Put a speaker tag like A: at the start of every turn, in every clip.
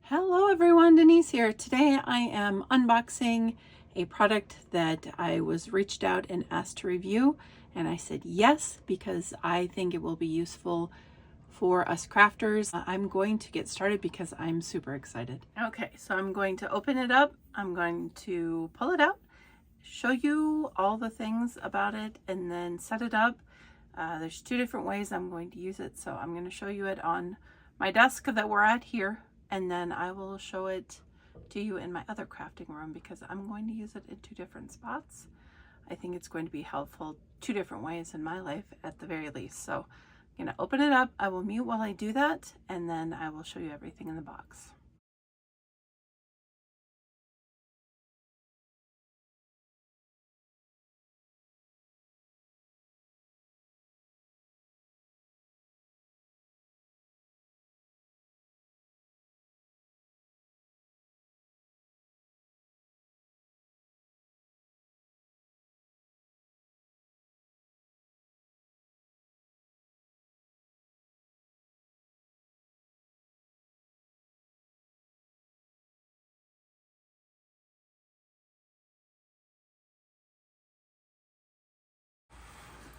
A: Hello everyone, Denise here. Today I am unboxing a product that I was reached out and asked to review, and I said yes because I think it will be useful for us crafters. I'm going to get started because I'm super excited. Okay, so I'm going to open it up. I'm going to pull it out, show you all the things about it, and then set it up. There's two different ways I'm going to use it, so I'm going to show you it on my desk that we're at here, and then I will show it to you in my other crafting room because I'm going to use it in two different spots. I think it's going to be helpful two different ways in my life at the very least. So I'm going to open it up. I will mute while I do that, and then I will show you everything in the box.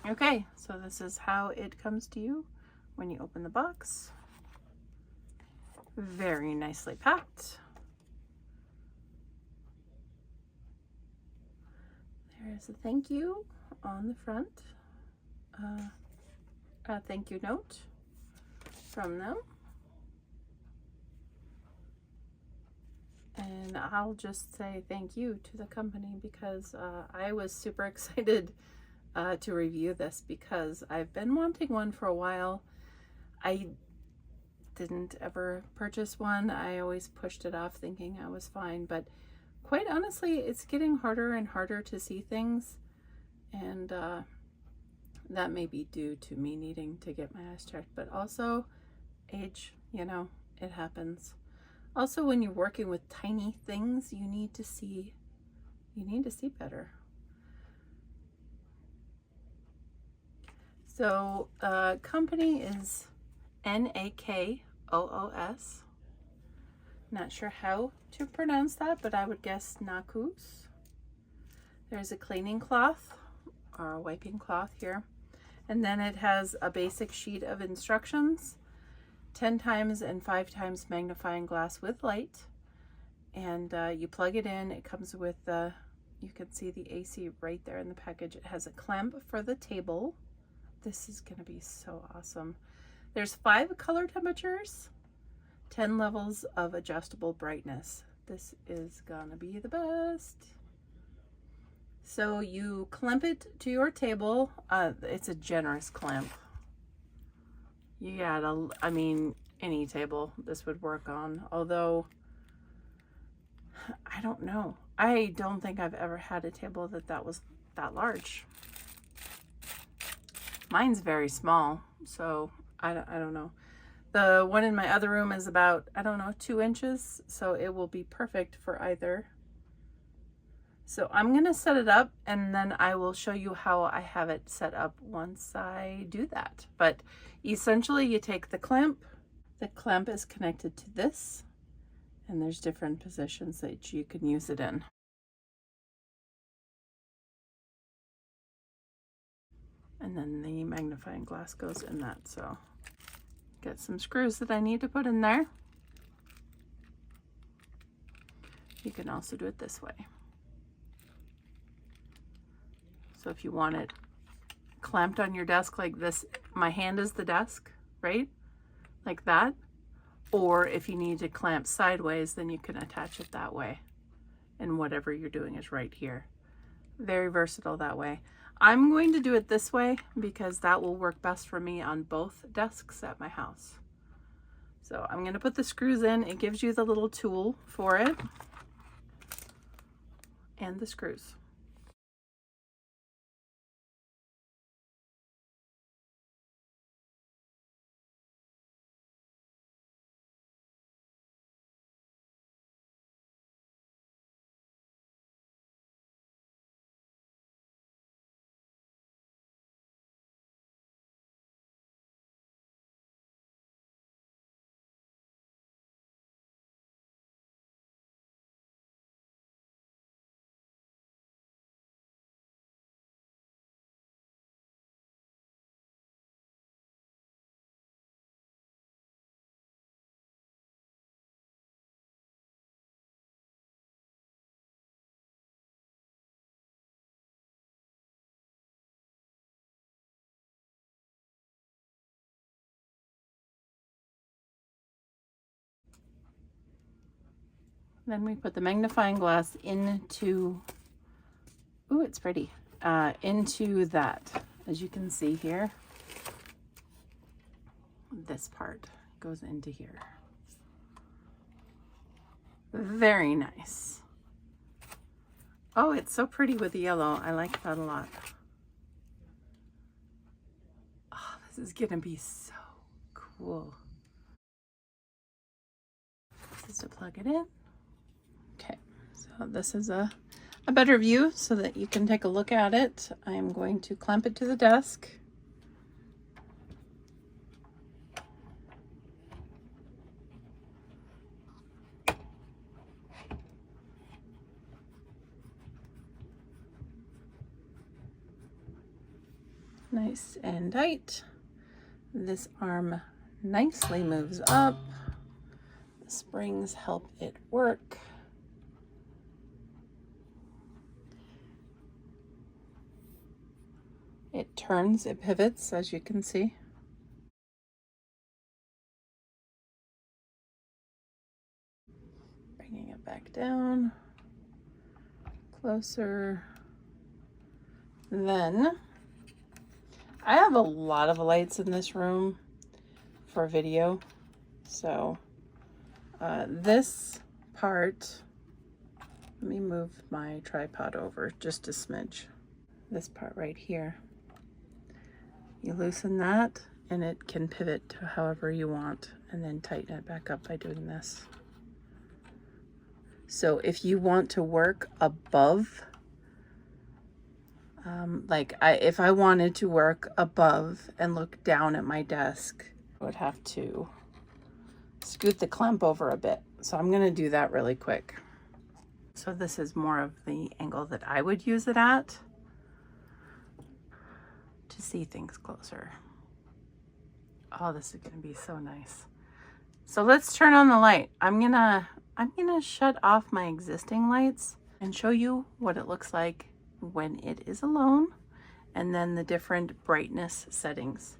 A: Okay, so this is how it comes to you when you open the box. Very nicely packed. There's a thank you on the front, a thank you note from them. And I'll just say thank you to the company because I was super excited to review this because I've been wanting one for a while. I didn't ever purchase one. I always pushed it off thinking I was fine, but quite honestly, it's getting harder and harder to see things, and that may be due to me needing to get my eyes checked, but also age, you know, it happens. Also, when you're working with tiny things, you need to see better. So company is Nakoos. Not sure how to pronounce that, but I would guess Nakoos. There's a cleaning cloth or a wiping cloth here. And then it has a basic sheet of instructions, 10 times and 5 times magnifying glass with light. And you plug it in. It comes with you can see the AC right there in the package. It has a clamp for the table. This is going to be so awesome. There's 5 color temperatures, 10 levels of adjustable brightness. This is gonna be the best. So you clamp it to your table. It's a generous clamp. You gotta, I mean, any table this would work on, although I don't know. I don't think I've ever had a table that was that large. Mine's very small, so I don't know. The one in my other room is about, I don't know, 2 inches, so it will be perfect for either. So I'm gonna set it up and then I will show you how I have it set up once I do that. But essentially you take the clamp is connected to this, and there's different positions that you can use it in. And then the magnifying glass goes in that, so get some screws that I need to put in there. You can also do it this way. So if you want it clamped on your desk like this, my hand is the desk, right? Like that. Or if you need to clamp sideways, then you can attach it that way. And whatever you're doing is right here. Very versatile that way. I'm going to do it this way because that will work best for me on both desks at my house. So I'm going to put the screws in. It gives you the little tool for it and the screws. Then we put the magnifying glass into, ooh, it's pretty, into that. As you can see here, this part goes into here. Very nice. Oh, it's so pretty with the yellow. I like that a lot. Oh, this is gonna be so cool. This is to plug it in. Okay, so this is a better view so that you can take a look at it. I'm going to clamp it to the desk. Nice and tight. This arm nicely moves up. The springs help it work. It turns, it pivots, as you can see. Bringing it back down, closer. Then, I have a lot of lights in this room for video, so this part, let me move my tripod over just a smidge. This part right here, you loosen that and it can pivot to however you want, and then tighten it back up by doing this. So if you want to work above, if I wanted to work above and look down at my desk, I would have to scoot the clamp over a bit. So I'm gonna do that really quick. So this is more of the angle that I would use it at to see things closer. Oh, this is gonna be so nice. So let's turn on the light. I'm gonna shut off my existing lights and show you what it looks like when it is alone, and then the different brightness settings.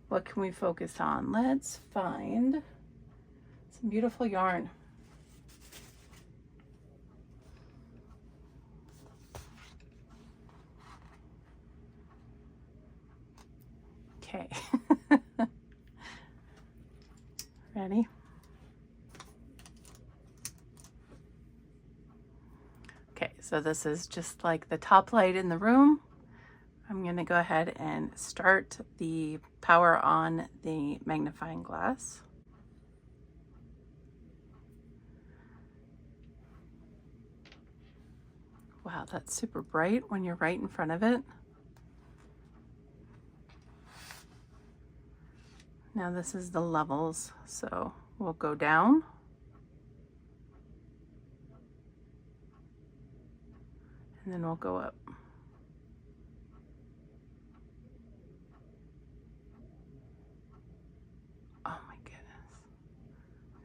A: What can we focus on? Let's find some beautiful yarn. Okay. Ready? Okay, so this is just like the top light in the room. I'm gonna go ahead and start the power on the magnifying glass. Wow, that's super bright when you're right in front of it. Now this is the levels, so we'll go down. And then we'll go up. Oh my goodness.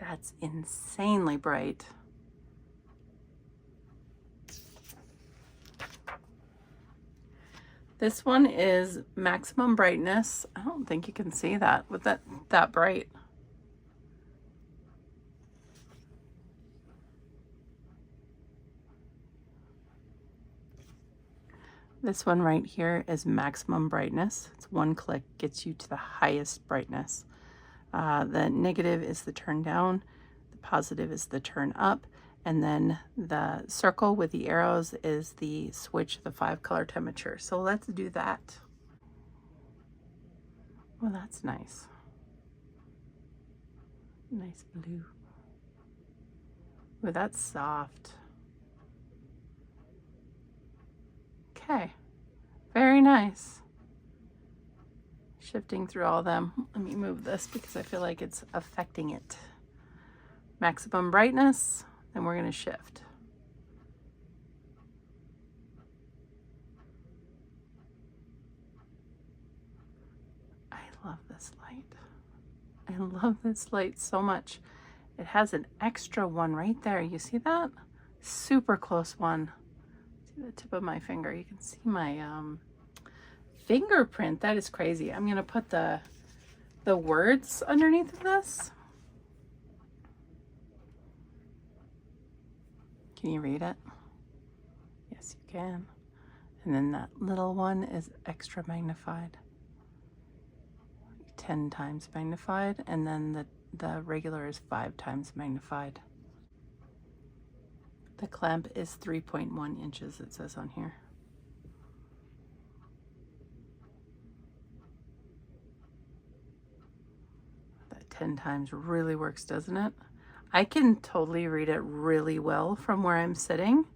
A: That's insanely bright. This one is maximum brightness. I don't think you can see that with that bright. This one right here is maximum brightness. It's one click, gets you to the highest brightness. The negative is the turn down, the positive is the turn up, and then the circle with the arrows is the switch, the 5-color temperature. So let's do that. Well, that's nice. Nice blue. Oh, that's soft. Okay, very nice. Shifting through all of them. Let me move this because I feel like it's affecting it. Maximum brightness, then we're going to shift. I love this light. I love this light so much. It has an extra one right there. You see that? Super close one. See the tip of my finger. You can see my fingerprint. That is crazy. I'm going to put the words underneath of this. Can you read it? Yes, you can. And then that little one is extra magnified. 10 times magnified, and then the regular is 5 times magnified. The clamp is 3.1 inches, it says on here. That 10 times really works, doesn't it? I can totally read it really well from where I'm sitting.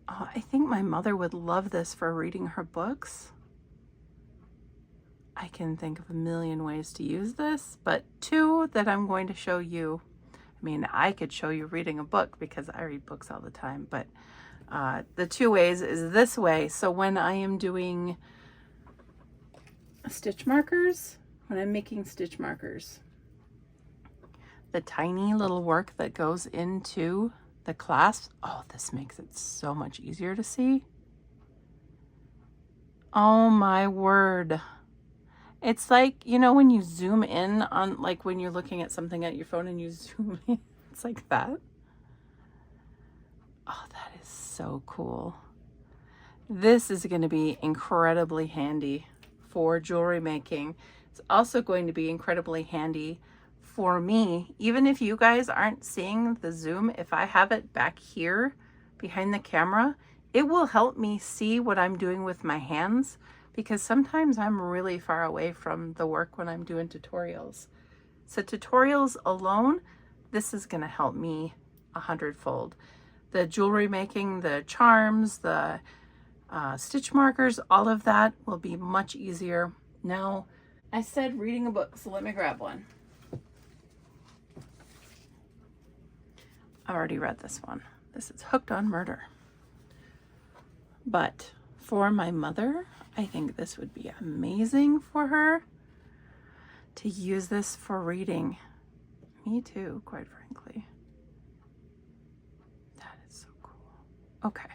A: Oh, I think my mother would love this for reading her books. I can think of a million ways to use this, but 2 that I'm going to show you. I mean, I could show you reading a book because I read books all the time, but the 2 ways is this way. So when I am doing stitch markers, when I'm making stitch markers, the tiny little work that goes into the clasps, oh, this makes it so much easier to see. Oh my word. It's like, you know, when you zoom in on, like when you're looking at something at your phone and you zoom in, it's like that. Oh, that is so cool. This is going to be incredibly handy for jewelry making. It's also going to be incredibly handy for me, even if you guys aren't seeing the zoom. If I have it back here behind the camera, it will help me see what I'm doing with my hands, because sometimes I'm really far away from the work when I'm doing tutorials. So tutorials alone, this is going to help me 100-fold. The jewelry making, the charms, the stitch markers, all of that will be much easier. Now, I said reading a book, so let me grab one. I already read this one. This is Hooked on Murder. But for my mother, I think this would be amazing for her to use this for reading. Me too, quite frankly. That is so cool. Okay.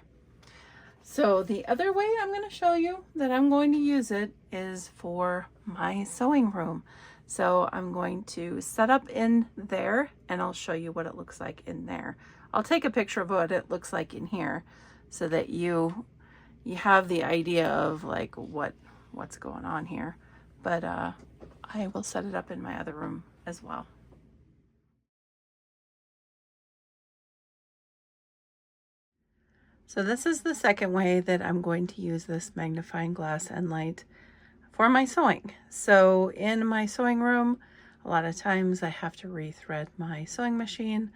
A: So the other way I'm going to show you that I'm going to use it is for my sewing room. So I'm going to set up in there and I'll show you what it looks like in there. I'll take a picture of what it looks like in here so that you have the idea of like what's going on here. But I will set it up in my other room as well. So this is the second way that I'm going to use this magnifying glass and light for my sewing. So in my sewing room, a lot of times I have to rethread my sewing machine.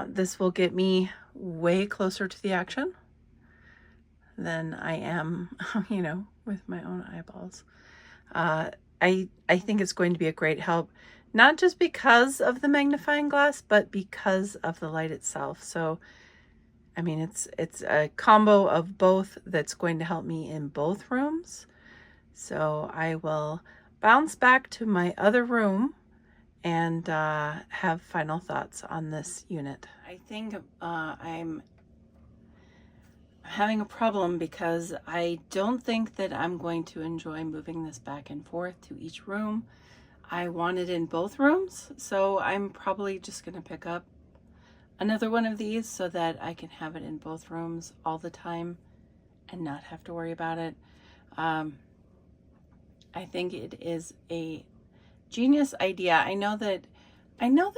A: This will get me way closer to the action than I am, you know, with my own eyeballs. I think it's going to be a great help, not just because of the magnifying glass, but because of the light itself. So I mean, it's a combo of both that's going to help me in both rooms. So I will bounce back to my other room and have final thoughts on this unit. I think I'm having a problem because I don't think that I'm going to enjoy moving this back and forth to each room. I want it in both rooms, so I'm probably just going to pick up another one of these so that I can have it in both rooms all the time and not have to worry about it. I think it is a genius idea. I know that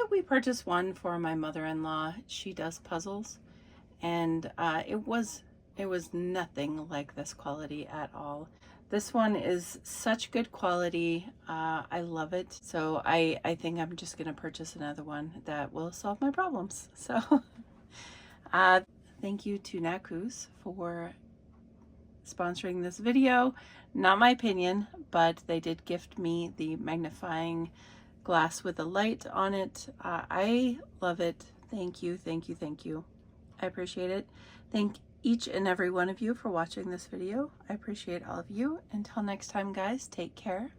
A: we purchased one for my mother-in-law. She does puzzles, and it was nothing like this quality at all. This one is such good quality. I love it. So I think I'm just gonna purchase another one that will solve my problems. So thank you to Nakoos for sponsoring this video. Not my opinion, but they did gift me the magnifying glass with a light on it. I love it. Thank you, thank you, thank you. I appreciate it. Thank each and every one of you for watching this video. I appreciate all of you. Until next time, guys, take care.